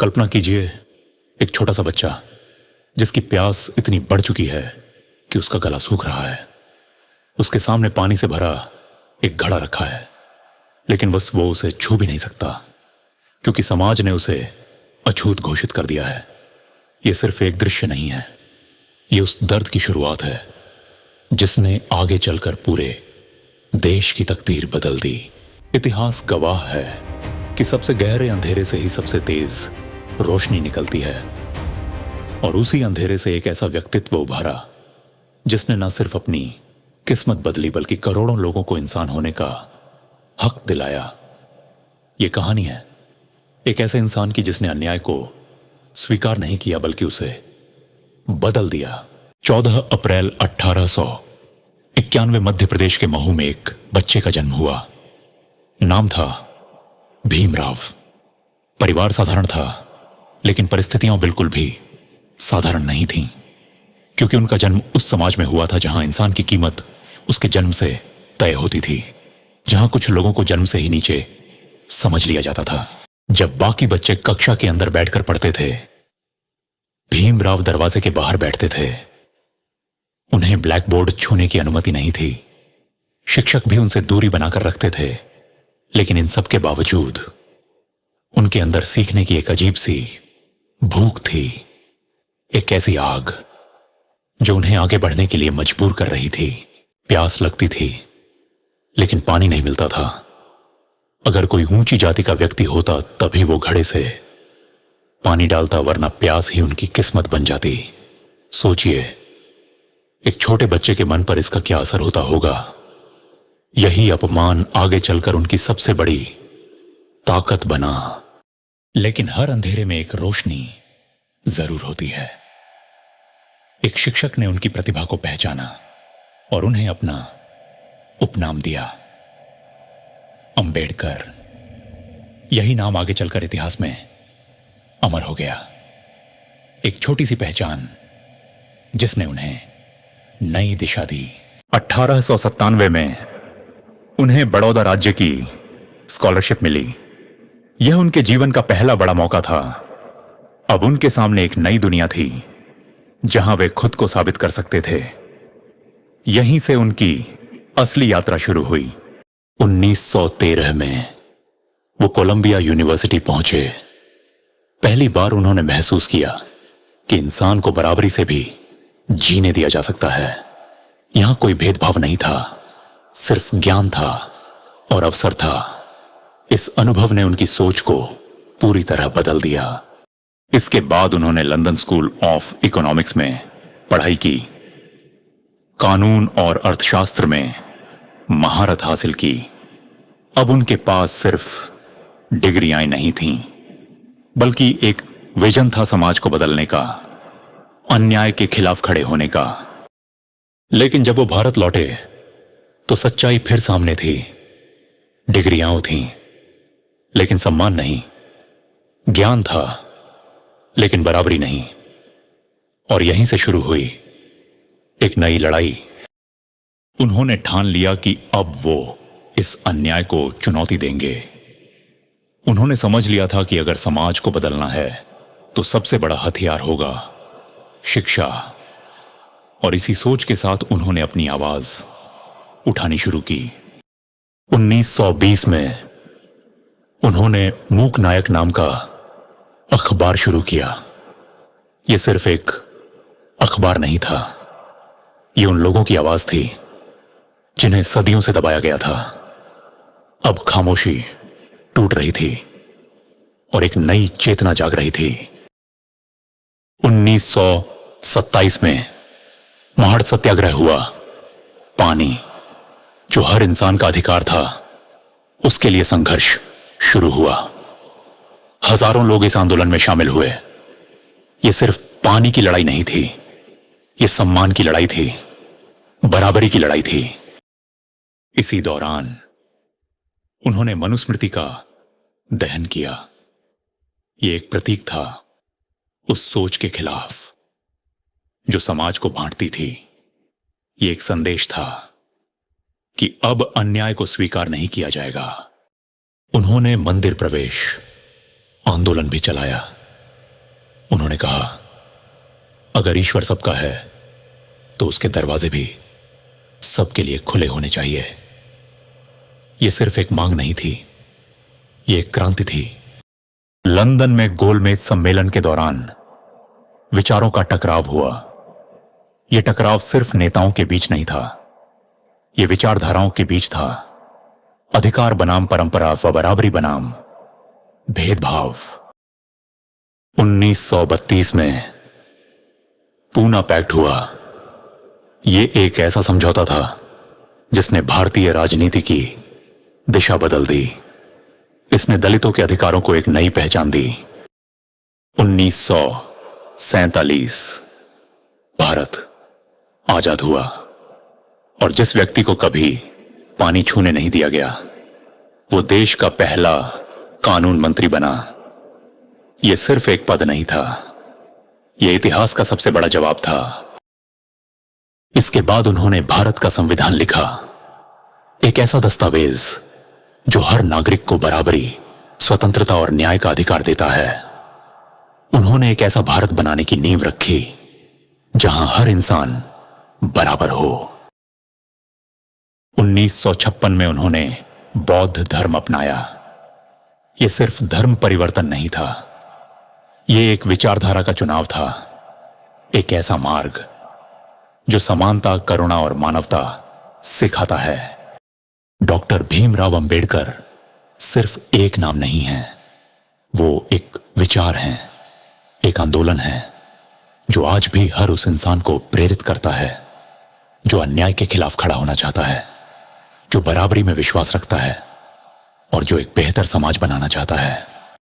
कल्पना कीजिए, एक छोटा सा बच्चा जिसकी प्यास इतनी बढ़ चुकी है कि उसका गला सूख रहा है। उसके सामने पानी से भरा एक घड़ा रखा है, लेकिन बस वो उसे छू भी नहीं सकता क्योंकि समाज ने उसे अछूत घोषित कर दिया है। यह सिर्फ एक दृश्य नहीं है, यह उस दर्द की शुरुआत है जिसने आगे चलकर पूरे देश की तकदीर बदल दी। इतिहास गवाह है कि सबसे गहरे अंधेरे से ही सबसे तेज रोशनी निकलती है, और उसी अंधेरे से एक ऐसा व्यक्तित्व उभारा जिसने न सिर्फ अपनी किस्मत बदली बल्कि करोड़ों लोगों को इंसान होने का हक दिलाया। यह कहानी है एक ऐसे इंसान की जिसने अन्याय को स्वीकार नहीं किया बल्कि उसे बदल दिया। 14 अप्रैल 1891 मध्य प्रदेश के महू में एक बच्चे का जन्म हुआ। नाम था भीमराव। परिवार साधारण था, लेकिन परिस्थितियां बिल्कुल भी साधारण नहीं थीं, क्योंकि उनका जन्म उस समाज में हुआ था जहां इंसान की कीमत उसके जन्म से तय होती थी, जहां कुछ लोगों को जन्म से ही नीचे समझ लिया जाता था। जब बाकी बच्चे कक्षा के अंदर बैठकर पढ़ते थे, भीमराव दरवाजे के बाहर बैठते थे। उन्हें ब्लैक बोर्ड छूने की अनुमति नहीं थी। शिक्षक भी उनसे दूरी बनाकर रखते थे, लेकिन इन सब के बावजूद उनके अंदर सीखने की एक अजीब सी भूख थी, एक ऐसी आग जो उन्हें आगे बढ़ने के लिए मजबूर कर रही थी। प्यास लगती थी, लेकिन पानी नहीं मिलता था। अगर कोई ऊंची जाति का व्यक्ति होता तभी वो घड़े से पानी डालता, वरना प्यास ही उनकी किस्मत बन जाती। सोचिए, एक छोटे बच्चे के मन पर इसका क्या असर होता होगा। यही अपमान आगे चलकर उनकी सबसे बड़ी ताकत बना। लेकिन हर अंधेरे में एक रोशनी जरूर होती है। एक शिक्षक ने उनकी प्रतिभा को पहचाना और उन्हें अपना उपनाम दिया, अंबेडकर। यही नाम आगे चलकर इतिहास में अमर हो गया। एक छोटी सी पहचान जिसने उन्हें नई दिशा दी। 1897 में उन्हें बड़ौदा राज्य की स्कॉलरशिप मिली। यह उनके जीवन का पहला बड़ा मौका था। अब उनके सामने एक नई दुनिया थी जहां वे खुद को साबित कर सकते थे। यहीं से उनकी असली यात्रा शुरू हुई। 1913 में वो कोलंबिया यूनिवर्सिटी पहुंचे। पहली बार उन्होंने महसूस किया कि इंसान को बराबरी से भी जीने दिया जा सकता है। यहां कोई भेदभाव नहीं था, सिर्फ ज्ञान था और अवसर था। इस अनुभव ने उनकी सोच को पूरी तरह बदल दिया। इसके बाद उन्होंने लंदन स्कूल ऑफ इकोनॉमिक्स में पढ़ाई की। कानून और अर्थशास्त्र में महारत हासिल की। अब उनके पास सिर्फ डिग्रियां नहीं थीं, बल्कि एक विजन था समाज को बदलने का, अन्याय के खिलाफ खड़े होने का। लेकिन जब वो भारत लौटे तो सच्चाई फिर सामने थी। डिग्रियां थीं, लेकिन सम्मान नहीं। ज्ञान था, लेकिन बराबरी नहीं। और यहीं से शुरू हुई एक नई लड़ाई। उन्होंने ठान लिया कि अब वो इस अन्याय को चुनौती देंगे। उन्होंने समझ लिया था कि अगर समाज को बदलना है तो सबसे बड़ा हथियार होगा शिक्षा। और इसी सोच के साथ उन्होंने अपनी आवाज उठानी शुरू की। 1920 में उन्होंने मूक नायक नाम का अखबार शुरू किया। यह सिर्फ एक अखबार नहीं था, यह उन लोगों की आवाज थी जिन्हें सदियों से दबाया गया था। अब खामोशी टूट रही थी और एक नई चेतना जाग रही थी। 1927 में महाड़ सत्याग्रह हुआ। पानी, जो हर इंसान का अधिकार था, उसके लिए संघर्ष शुरू हुआ। हजारों लोग इस आंदोलन में शामिल हुए। यह सिर्फ पानी की लड़ाई नहीं थी, यह सम्मान की लड़ाई थी, बराबरी की लड़ाई थी। इसी दौरान उन्होंने मनुस्मृति का दहन किया। यह एक प्रतीक था उस सोच के खिलाफ जो समाज को बांटती थी। यह एक संदेश था कि अब अन्याय को स्वीकार नहीं किया जाएगा। उन्होंने मंदिर प्रवेश आंदोलन भी चलाया। उन्होंने कहा, अगर ईश्वर सबका है तो उसके दरवाजे भी सबके लिए खुले होने चाहिए। यह सिर्फ एक मांग नहीं थी, यह एक क्रांति थी। लंदन में गोलमेज सम्मेलन के दौरान विचारों का टकराव हुआ। यह टकराव सिर्फ नेताओं के बीच नहीं था, यह विचारधाराओं के बीच था। अधिकार बनाम परंपरा व बराबरी बनाम भेदभाव। 1932 में पूना पैक्ट हुआ। यह एक ऐसा समझौता था जिसने भारतीय राजनीति की दिशा बदल दी। इसने दलितों के अधिकारों को एक नई पहचान दी। 1947 भारत आजाद हुआ और जिस व्यक्ति को कभी पानी छूने नहीं दिया गया, वो देश का पहला कानून मंत्री बना। यह सिर्फ एक पद नहीं था, यह इतिहास का सबसे बड़ा जवाब था। इसके बाद उन्होंने भारत का संविधान लिखा, एक ऐसा दस्तावेज जो हर नागरिक को बराबरी, स्वतंत्रता और न्याय का अधिकार देता है। उन्होंने एक ऐसा भारत बनाने की नींव रखी जहां हर इंसान बराबर हो। 1956 में उन्होंने बौद्ध धर्म अपनाया। यह सिर्फ धर्म परिवर्तन नहीं था, यह एक विचारधारा का चुनाव था, एक ऐसा मार्ग जो समानता, करुणा और मानवता सिखाता है। डॉक्टर भीमराव अंबेडकर सिर्फ एक नाम नहीं है, वो एक विचार है, एक आंदोलन है जो आज भी हर उस इंसान को प्रेरित करता है जो अन्याय के खिलाफ खड़ा होना चाहता है, जो बराबरी में विश्वास रखता है और जो एक बेहतर समाज बनाना चाहता है।